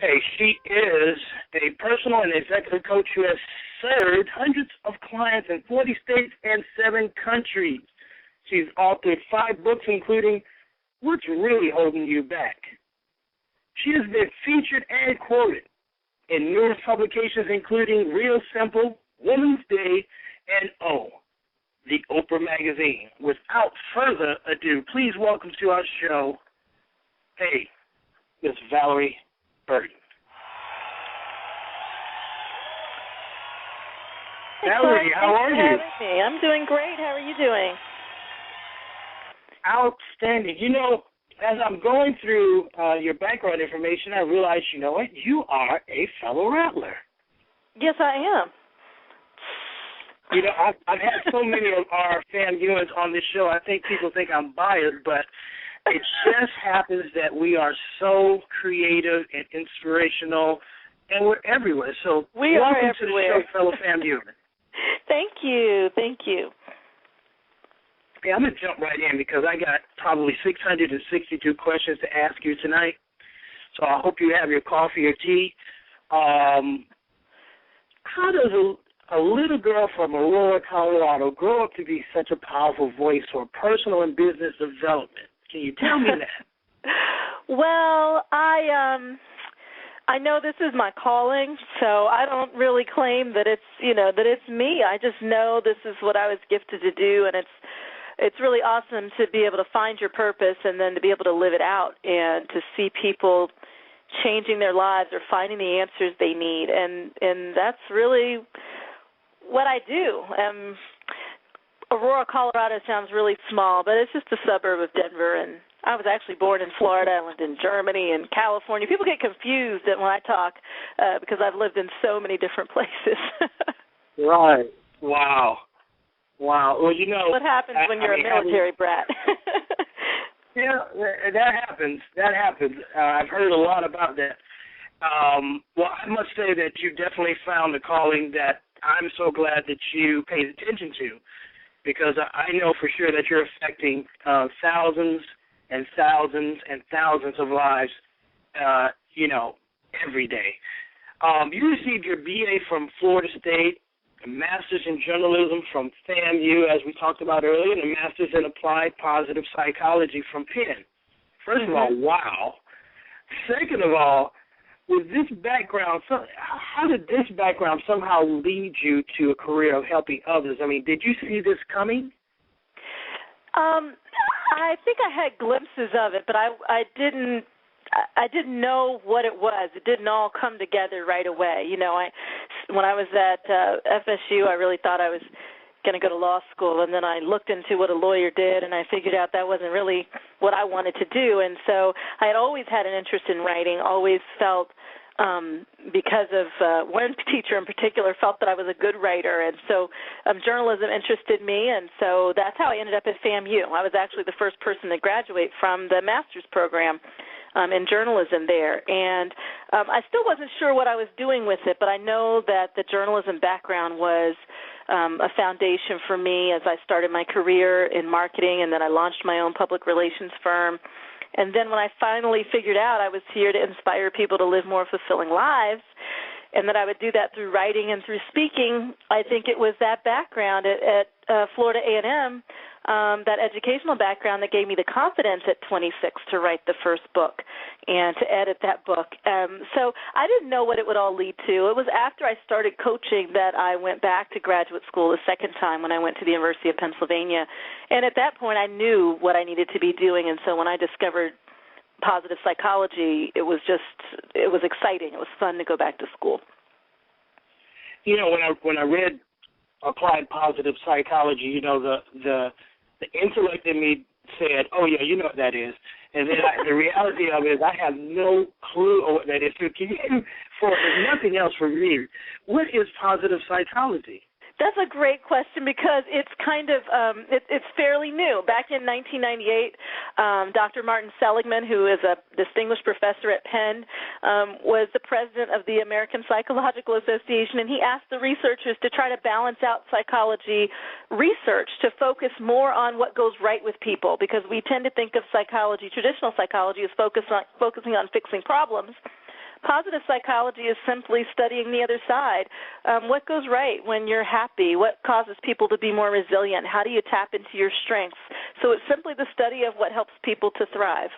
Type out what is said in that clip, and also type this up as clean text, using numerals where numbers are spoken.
Hey, she is a personal and executive coach who has served hundreds of clients in 40 states and 7 countries. She's authored 5 books, including What's Really Holding You Back. She has been featured and quoted in numerous publications, including Real Simple, Women's Day, and the Oprah magazine. Without further ado, please welcome to our show, hey, Miss Valorie Burton. Valorie, how are you? Me. I'm doing great. How are you doing? Outstanding. You know, as I'm going through your background information, I realized, you know what, you are a fellow rattler. Yes, I am. You know, I've had so many of our fan viewers on this show, I think people think I'm biased, but it just happens that we are so creative and inspirational, and we're everywhere. So we welcome are everywhere. To the show, fellow fan viewers. Thank you. Thank you. Okay, I'm going to jump right in because I got probably 662 questions to ask you tonight. So I hope you have your coffee or tea. How does a little girl from Aurora, Colorado grow up to be such a powerful voice for personal and business development? Can you tell me that? Well, I know this is my calling, so I don't really claim that it's me. I just know this is what I was gifted to do, and it's really awesome to be able to find your purpose and then to be able to live it out and to see people changing their lives or finding the answers they need, and that's really what I do. Aurora, Colorado sounds really small, but it's just a suburb of Denver, and I was actually born in Florida. I lived in Germany and California. People get confused when I talk because I've lived in so many different places. Right. Wow. Well, you know. What happens when you're a military brat? Yeah, that happens. I've heard a lot about that. Well, I must say that you definitely found a calling that I'm so glad that you paid attention to, because I know for sure that you're affecting thousands and thousands and thousands of lives, every day. You received your BA from Florida State, a master's in journalism from FAMU, as we talked about earlier, and a master's in applied positive psychology from Penn. First of all, wow. Second of all, with this background, how did this background somehow lead you to a career of helping others? I mean, did you see this coming? I think I had glimpses of it, but I didn't know what it was. It didn't all come together right away. You know, when I was at FSU, I really thought I was going to go to law school, and then I looked into what a lawyer did, and I figured out that wasn't really what I wanted to do. And so I had always had an interest in writing, always felt because of one teacher in particular felt that I was a good writer, and so journalism interested me, and so that's how I ended up at FAMU. I was actually the first person to graduate from the master's program in journalism there, and I still wasn't sure what I was doing with it, but I know that the journalism background was a foundation for me as I started my career in marketing, and then I launched my own public relations firm. And then when I finally figured out I was here to inspire people to live more fulfilling lives, and that I would do that through writing and through speaking, I think it was that background at Florida A&M, that educational background that gave me the confidence at 26 to write the first book and to edit that book. So I didn't know what it would all lead to. It was after I started coaching that I went back to graduate school the second time when I went to the University of Pennsylvania. And at that point, I knew what I needed to be doing. And so when I discovered positive psychology, it was exciting. It was fun to go back to school. You know, when I read applied positive psychology, you know, the intellect in me said, oh, yeah, you know what that is. And then the reality of it is I have no clue of what that is. So can you, for if nothing else for me, what is positive psychology? That's a great question because it's kind of it's fairly new. Back in 1998, Dr. Martin Seligman, who is a distinguished professor at Penn, was the president of the American Psychological Association, and he asked the researchers to try to balance out psychology research to focus more on what goes right with people, because we tend to think of psychology, traditional psychology, as focusing on fixing problems. Positive psychology is simply studying the other side. What goes right when you're happy? What causes people to be more resilient? How do you tap into your strengths? So it's simply the study of what helps people to thrive.